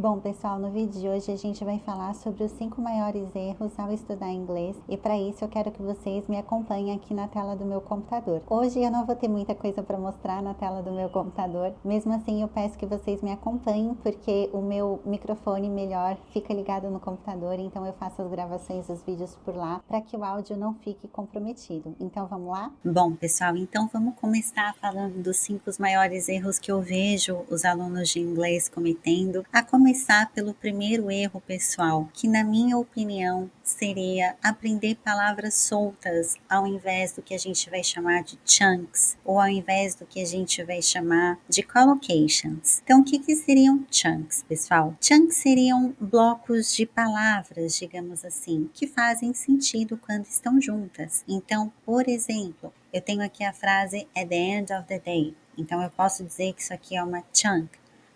Bom, pessoal, no vídeo de hoje a gente vai falar sobre os 5 maiores erros ao estudar inglês e para isso eu quero que vocês me acompanhem aqui na tela do meu computador. Hoje eu não vou ter muita coisa para mostrar na tela do meu computador, mesmo assim eu peço que vocês me acompanhem porque o meu microfone melhor fica ligado no computador, então eu faço as gravações dos vídeos por lá para que o áudio não fique comprometido. Então vamos lá? Bom, pessoal, então vamos começar falando dos 5 maiores erros que eu vejo os alunos de inglês cometendo. A começar pelo primeiro erro, pessoal, que na minha opinião seria aprender palavras soltas ao invés do que a gente vai chamar de chunks ou ao invés do que a gente vai chamar de collocations. Então, o que seriam chunks, pessoal? Chunks seriam blocos de palavras, digamos assim, que fazem sentido quando estão juntas. Então, por exemplo, eu tenho aqui a frase at the end of the day. Então, eu posso dizer que isso aqui é uma chunk.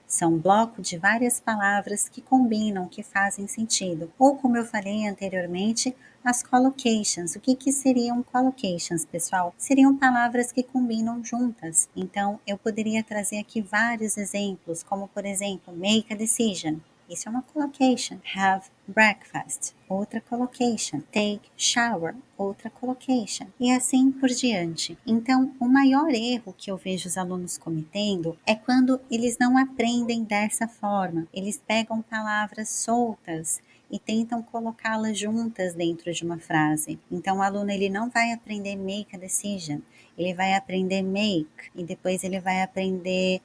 São um bloco de várias palavras que combinam, que fazem sentido. Ou, como eu falei anteriormente, as collocations. O que seriam collocations, pessoal? Seriam palavras que combinam juntas. Então, eu poderia trazer aqui vários exemplos, como, por exemplo, make a decision. Isso é uma collocation. Have breakfast, outra collocation. Take shower, outra collocation. E assim por diante. Então, o maior erro que eu vejo os alunos cometendo é quando eles não aprendem dessa forma. Eles pegam palavras soltas e tentam colocá-las juntas dentro de uma frase. Então, o aluno ele não vai aprender make a decision. Ele vai aprender make e depois ele vai aprender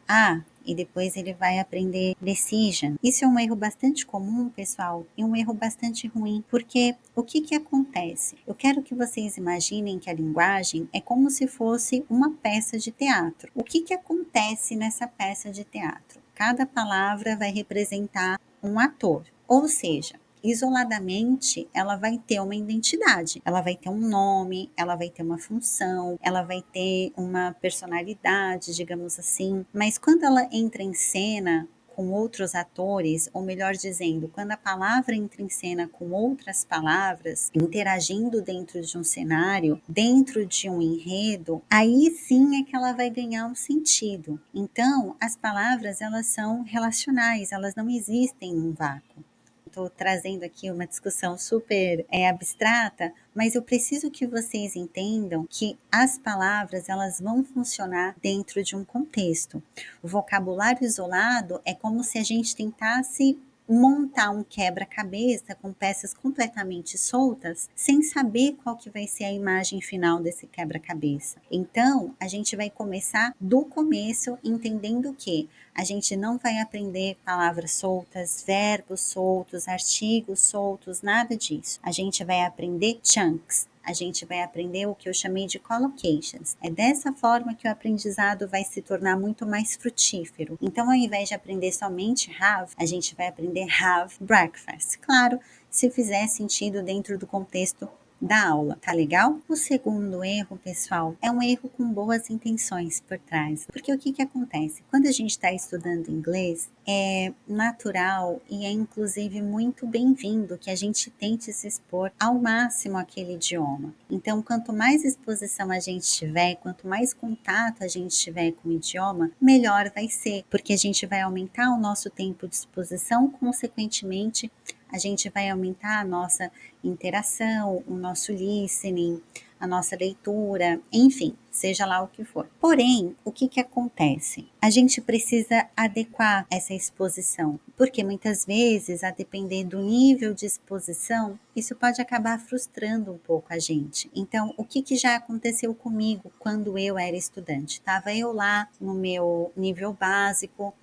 e depois ele vai aprender decision. Isso é um erro bastante comum, pessoal, e um erro bastante ruim, porque o que acontece? Eu quero que vocês imaginem que a linguagem é como se fosse uma peça de teatro. O que acontece nessa peça de teatro? Cada palavra vai representar um ator, ou seja, isoladamente, ela vai ter uma identidade, ela vai ter um nome, ela vai ter uma função, ela vai ter uma personalidade, digamos assim, mas quando ela entra em cena com outros atores, ou melhor dizendo, quando a palavra entra em cena com outras palavras, interagindo dentro de um cenário, dentro de um enredo, aí sim é que ela vai ganhar um sentido. Então, as palavras, elas são relacionais, elas não existem num vácuo. Estou trazendo aqui uma discussão super abstrata, mas eu preciso que vocês entendam que as palavras elas vão funcionar dentro de um contexto. O vocabulário isolado é como se a gente tentasse montar um quebra-cabeça com peças completamente soltas, sem saber qual que vai ser a imagem final desse quebra-cabeça. Então, a gente vai começar do começo entendendo que a gente não vai aprender palavras soltas, verbos soltos, artigos soltos, nada disso. A gente vai aprender chunks. A gente vai aprender o que eu chamei de collocations. É dessa forma que o aprendizado vai se tornar muito mais frutífero. Então, ao invés de aprender somente have, a gente vai aprender have breakfast. Claro, se fizer sentido dentro do contexto da aula, tá legal? O segundo erro, pessoal, é um erro com boas intenções por trás. Porque o que acontece? Quando a gente está estudando inglês, é natural e é inclusive muito bem-vindo que a gente tente se expor ao máximo àquele idioma. Então, quanto mais exposição a gente tiver, quanto mais contato a gente tiver com o idioma, melhor vai ser, porque a gente vai aumentar o nosso tempo de exposição, consequentemente, a gente vai aumentar a nossa interação, o nosso listening, a nossa leitura, enfim, seja lá o que for. Porém, o que acontece? A gente precisa adequar essa exposição, porque muitas vezes, a depender do nível de exposição, isso pode acabar frustrando um pouco a gente. Então, o que já aconteceu comigo quando eu era estudante? Estava eu lá no meu nível básico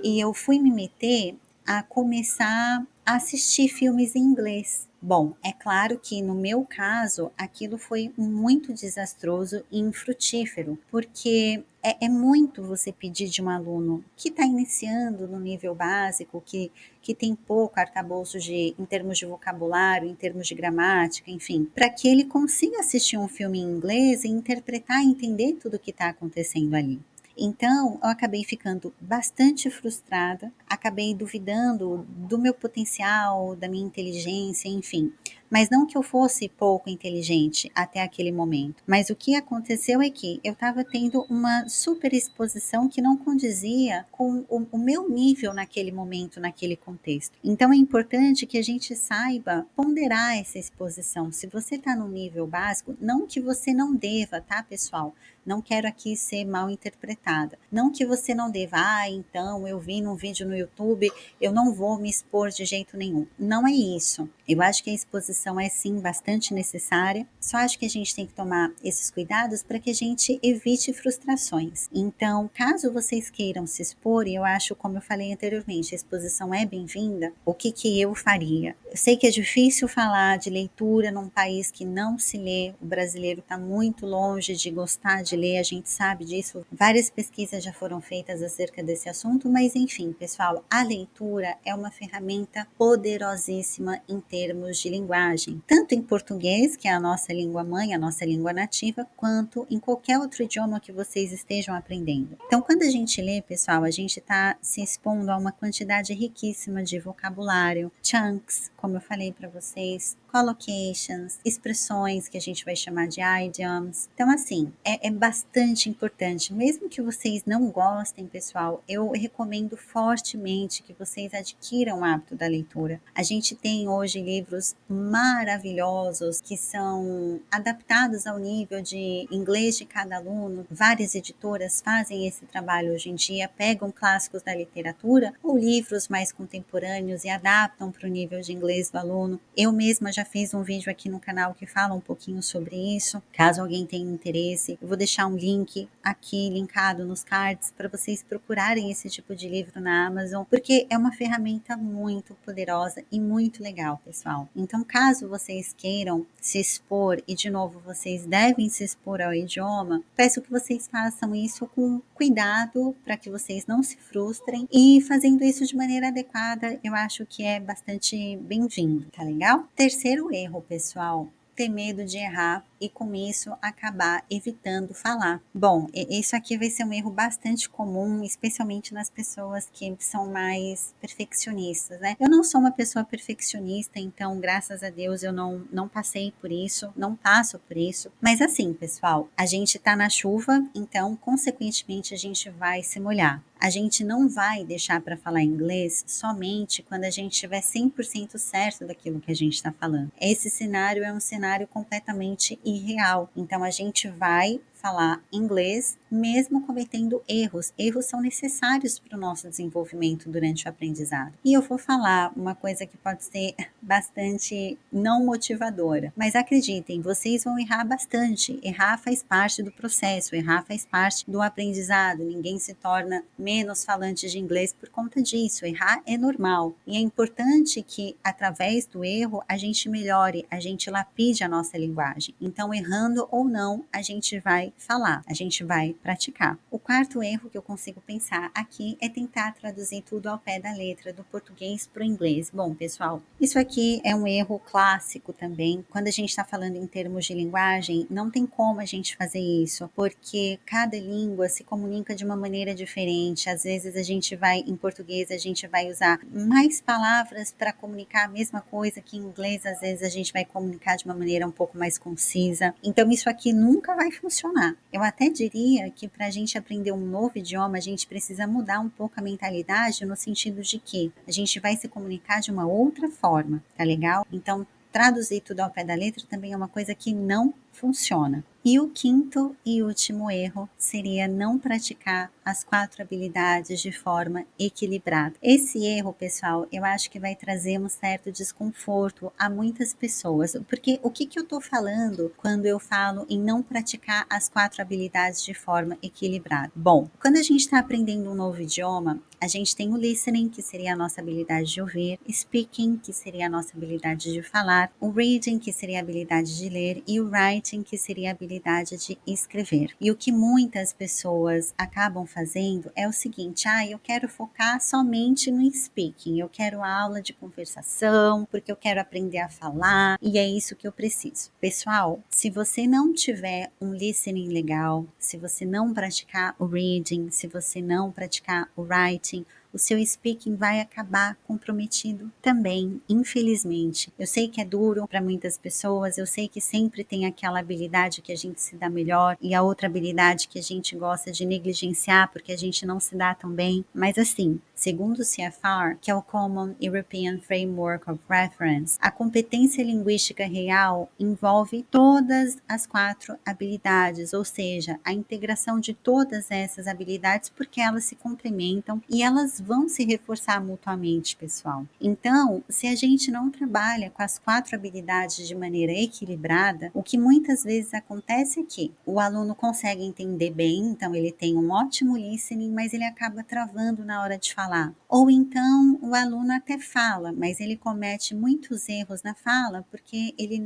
e eu fui me meter a começar a assistir filmes em inglês. Bom, é claro que no meu caso, aquilo foi muito desastroso e infrutífero, porque é muito você pedir de um aluno que está iniciando no nível básico, que tem pouco arcabouço em termos de vocabulário, em termos de gramática, enfim, para que ele consiga assistir um filme em inglês e interpretar e entender tudo o que está acontecendo ali. Então, eu acabei ficando bastante frustrada, acabei duvidando do meu potencial, da minha inteligência, enfim. mas não que eu fosse pouco inteligente até aquele momento. Mas o que aconteceu é que eu estava tendo uma super exposição que não condizia com o meu nível naquele momento, naquele contexto. Então é importante que a gente saiba ponderar essa exposição. Se você está no nível básico, não que você não deva, tá, pessoal? Não quero aqui ser mal interpretada. Não que você não deva, então eu vi num vídeo no YouTube, eu não vou me expor de jeito nenhum. Não é isso. Eu acho que a exposição é sim bastante necessária, só acho que a gente tem que tomar esses cuidados para que a gente evite frustrações. Então, caso vocês queiram se expor, e eu acho, como eu falei anteriormente, a exposição é bem-vinda, o que eu faria? Eu sei que é difícil falar de leitura num país que não se lê, o brasileiro está muito longe de gostar de ler, a gente sabe disso, várias pesquisas já foram feitas acerca desse assunto, mas enfim, pessoal, a leitura é uma ferramenta poderosíssima em termos de linguagem, tanto em português, que é a nossa língua mãe, a nossa língua nativa, quanto em qualquer outro idioma que vocês estejam aprendendo. Então, quando a gente lê, pessoal, a gente está se expondo a uma quantidade riquíssima de vocabulário, chunks, como eu falei para vocês, collocations, expressões que a gente vai chamar de idioms. Então, assim, é bastante importante. Mesmo que vocês não gostem, pessoal, eu recomendo fortemente que vocês adquiram o hábito da leitura. A gente tem hoje livros maravilhosos que são adaptados ao nível de inglês de cada aluno. Várias editoras fazem esse trabalho hoje em dia, pegam clássicos da literatura ou livros mais contemporâneos e adaptam para o nível de inglês do aluno. Eu mesma já fiz um vídeo aqui no canal que fala um pouquinho sobre isso. Caso alguém tenha interesse, eu vou deixar um link aqui linkado nos cards para vocês procurarem esse tipo de livro na Amazon, porque é uma ferramenta muito poderosa e muito legal, pessoal. Então, caso vocês queiram se expor, e de novo, vocês devem se expor ao idioma, peço que vocês façam isso com cuidado para que vocês não se frustrem, e fazendo isso de maneira adequada, eu acho que é bastante bem-vindo, tá legal? Terceiro erro, pessoal, ter medo de errar e com isso acabar evitando falar. Bom, isso aqui vai ser um erro bastante comum, especialmente nas pessoas que são mais perfeccionistas, né? Eu não sou uma pessoa perfeccionista, então graças a Deus eu não passei por isso, não passo por isso. Mas assim, pessoal, a gente tá na chuva, então consequentemente a gente vai se molhar. A gente não vai deixar para falar inglês somente quando a gente estiver 100% certo daquilo que a gente está falando. Esse cenário é um cenário completamente irreal. Então a gente vai falar inglês mesmo cometendo erros. Erros são necessários para o nosso desenvolvimento durante o aprendizado. E eu vou falar uma coisa que pode ser bastante não motivadora, mas acreditem, vocês vão errar bastante. Errar faz parte do processo, errar faz parte do aprendizado. Ninguém se torna menos falante de inglês por conta disso. Errar é normal. E é importante que, através do erro, a gente melhore, a gente lapide a nossa linguagem. Então, errando ou não, a gente vai falar, a gente vai praticar. O quarto erro que eu consigo pensar aqui é tentar traduzir tudo ao pé da letra, do português para o inglês. Bom, pessoal, isso aqui é um erro clássico também. Quando a gente está falando em termos de linguagem, não tem como a gente fazer isso, porque cada língua se comunica de uma maneira diferente. Às vezes a gente vai, em português, a gente vai usar mais palavras para comunicar a mesma coisa que em inglês, às vezes a gente vai comunicar de uma maneira um pouco mais concisa. Então isso aqui nunca vai funcionar. Eu até diria que para a gente aprender um novo idioma, a gente precisa mudar um pouco a mentalidade no sentido de que a gente vai se comunicar de uma outra forma, tá legal? Então, traduzir tudo ao pé da letra também é uma coisa que não funciona. E o quinto e último erro seria não praticar as 4 habilidades de forma equilibrada. Esse erro, pessoal, eu acho que vai trazer um certo desconforto a muitas pessoas, porque o que eu estou falando quando eu falo em não praticar as 4 habilidades de forma equilibrada? Bom, quando a gente está aprendendo um novo idioma, a gente tem o listening, que seria a nossa habilidade de ouvir, speaking, que seria a nossa habilidade de falar, o reading, que seria a habilidade de ler, e o writing, que seria a habilidade de escrever. E o que muitas pessoas acabam fazendo é o seguinte: eu quero focar somente no speaking, eu quero aula de conversação, porque eu quero aprender a falar, e é isso que eu preciso. Pessoal, se você não tiver um listening legal, se você não praticar o reading, se você não praticar o writing, o seu speaking vai acabar comprometido também, infelizmente. Eu sei que é duro para muitas pessoas, eu sei que sempre tem aquela habilidade que a gente se dá melhor e a outra habilidade que a gente gosta de negligenciar porque a gente não se dá tão bem, mas assim, segundo o CFR, que é o Common European Framework of Reference, a competência linguística real envolve todas as 4 habilidades, ou seja, a integração de todas essas habilidades porque elas se complementam e elas vão se reforçar mutuamente, pessoal. Então, se a gente não trabalha com as 4 habilidades de maneira equilibrada, o que muitas vezes acontece é que o aluno consegue entender bem, então ele tem um ótimo listening, mas ele acaba travando na hora de falar. Ou então o aluno até fala, mas ele comete muitos erros na fala porque ele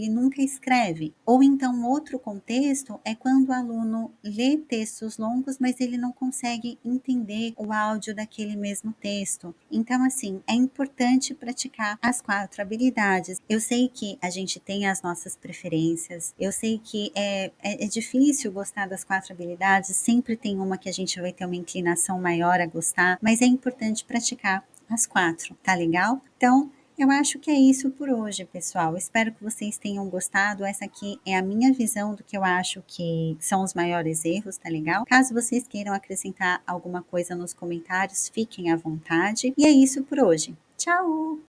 nunca escreve. Ou então outro contexto é quando o aluno lê textos longos, mas ele não consegue entender o áudio daquele mesmo texto. Então, assim, é importante praticar as 4 habilidades. Eu sei que a gente tem as nossas preferências, eu sei que é difícil gostar das 4 habilidades, sempre tem uma que a gente vai ter uma inclinação maior a gostar, mas é importante praticar as 4, tá legal? Então, eu acho que é isso por hoje, pessoal. Espero que vocês tenham gostado. Essa aqui é a minha visão do que eu acho que são os maiores erros, tá legal? Caso vocês queiram acrescentar alguma coisa nos comentários, fiquem à vontade. E é isso por hoje. Tchau!